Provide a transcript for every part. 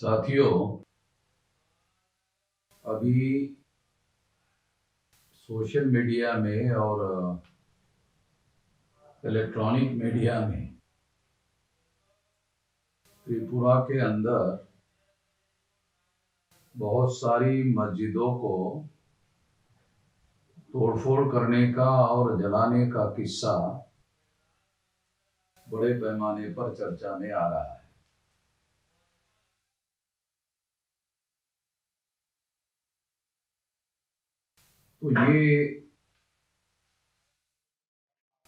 साथियों, अभी social media में और इलेक्ट्रॉनिक मीडिया में त्रिपुरा के अंदर बहुत सारी मस्जिदों को तोड़फोड़ करने का और जलाने का किस्सा बड़े पैमाने पर चर्चा में आ रहा है। तो ये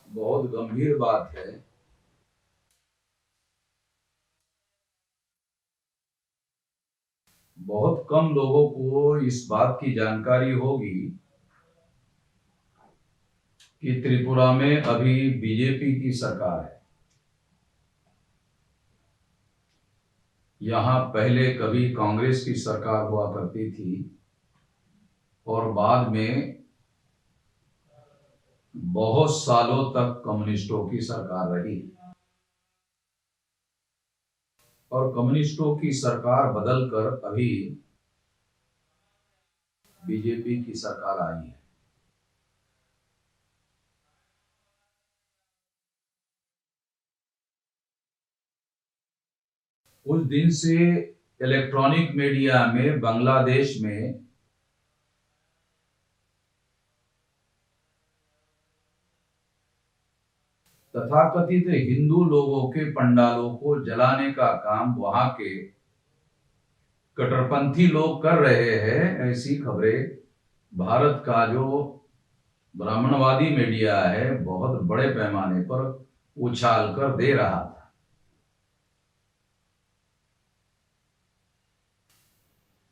बहुत गंभीर बात है। बहुत कम लोगों को इस बात की जानकारी होगी कि त्रिपुरा में अभी बीजेपी की सरकार है। यहाँ पहले कभी कांग्रेस की सरकार हुआ करती थी और बाद में बहुत सालों तक कम्युनिस्टों की सरकार रही और कम्युनिस्टों की सरकार बदलकर अभी बीजेपी की सरकार आई है। उस दिन से इलेक्ट्रॉनिक मीडिया में बांग्लादेश में तथाकथित हिंदू लोगों के पंडालों को जलाने का काम वहां के कट्टरपंथी लोग कर रहे हैं। ऐसी खबरें भारत का जो ब्राह्मणवादी मीडिया है बहुत बड़े पैमाने पर उछाल कर दे रहा था।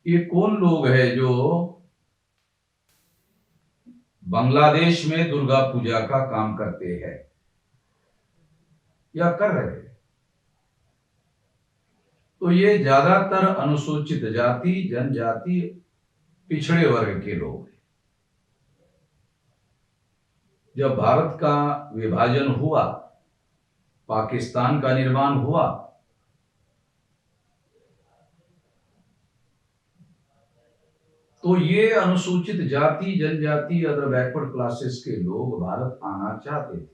ये कौन लोग हैं जो बांग्लादेश में दुर्गा पूजा का काम करते हैं या कर रहे हैं? तो ये ज्यादातर अनुसूचित जाति, जनजाति, पिछड़े वर्ग के लोग हैं। जब भारत का विभाजन हुआ, पाकिस्तान का निर्माण हुआ, तो ये अनुसूचित जाति, जनजाति, अदर बैकवर्ड क्लासेस के लोग भारत आना चाहते थे।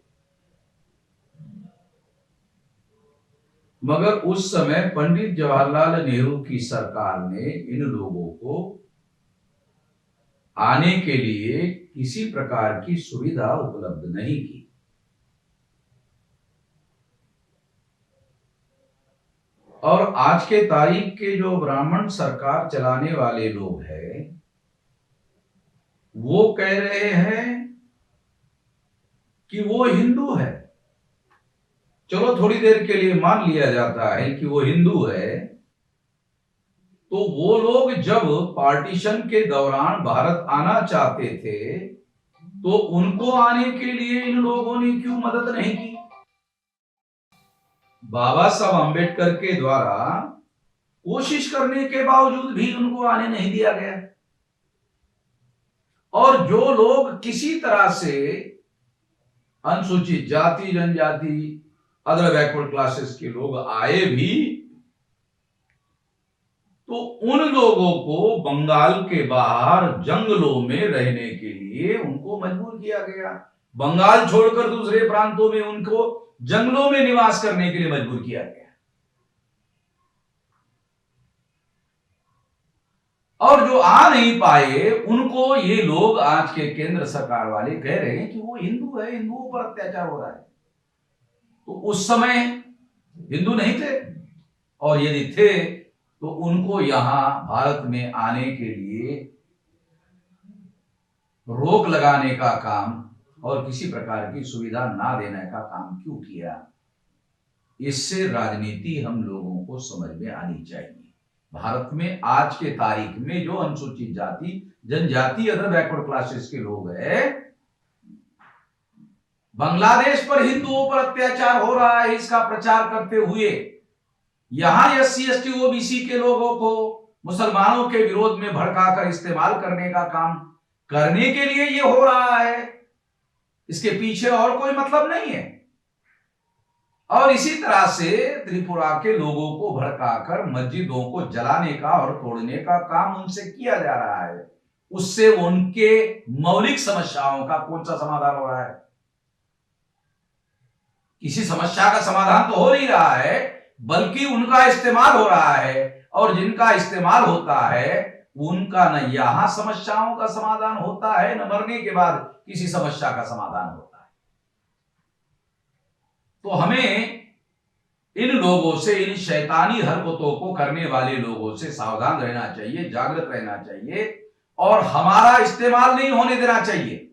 मगर उस समय पंडित जवाहरलाल नेहरू की सरकार ने इन लोगों को आने के लिए किसी प्रकार की सुविधा उपलब्ध नहीं की। और आज के तारीख के जो ब्राह्मण सरकार चलाने वाले लोग हैं वो कह रहे हैं कि वो हिंदू है। चलो थोड़ी देर के लिए मान लिया जाता है कि वो हिंदू है, तो वो लोग जब पार्टीशन के दौरान भारत आना चाहते थे तो उनको आने के लिए इन लोगों ने क्यों मदद नहीं की? बाबा साहब अंबेडकर के द्वारा कोशिश करने के बावजूद भी उनको आने नहीं दिया गया। और जो लोग किसी तरह से अनुसूचित जाति, जनजाति, अदर बैकवर्ड क्लासेस के लोग आए भी तो उन लोगों को बंगाल के बाहर जंगलों में रहने के लिए उनको मजबूर किया गया। बंगाल छोड़कर दूसरे प्रांतों में उनको जंगलों में निवास करने के लिए मजबूर किया गया। और जो आ नहीं पाए उनको ये लोग आज के केंद्र सरकार वाले कह रहे हैं कि वो हिंदू है, हिंदुओं पर अत्याचार हो रहा है। तो उस समय हिंदू नहीं थे, और यदि थे तो उनको यहां भारत में आने के लिए रोक लगाने का काम और किसी प्रकार की सुविधा ना देने का काम क्यों किया? इससे राजनीति हम लोगों को समझ में आनी चाहिए। भारत में आज के तारीख में जो अनुसूचित जाति, जनजाति, अदर बैकवर्ड क्लासेस के लोग हैं, बांग्लादेश पर हिंदुओं पर अत्याचार हो रहा है इसका प्रचार करते हुए यहां एससी, एसटी, ओबीसी के लोगों को मुसलमानों के विरोध में भड़काकर इस्तेमाल करने का काम करने के लिए ये हो रहा है। इसके पीछे और कोई मतलब नहीं है। और इसी तरह से त्रिपुरा के लोगों को भड़काकर मस्जिदों को जलाने का और तोड़ने का काम उनसे किया जा रहा है। उससे उनके मौलिक समस्याओं का कौन सा समाधान हो रहा है? किसी समस्या का समाधान तो हो नहीं रहा है, बल्कि उनका इस्तेमाल हो रहा है, और जिनका इस्तेमाल होता है उनका न यहां समस्याओं का समाधान होता है, न मरने के बाद किसी समस्या का समाधान होता है। तो हमें इन लोगों से, इन शैतानी हरकतों को करने वाले लोगों से सावधान रहना चाहिए, जागृत रहना चाहिए, और हमारा इस्तेमाल नहीं होने देना चाहिए।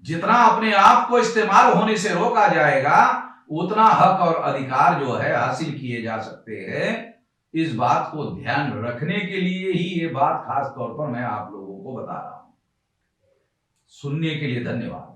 जितना अपने आप को इस्तेमाल होने से रोका जाएगा, उतना हक और अधिकार जो है हासिल किए जा सकते हैं। इस बात को ध्यान रखने के लिए ही ये बात खास तौर पर मैं आप लोगों को बता रहा हूं। सुनने के लिए धन्यवाद।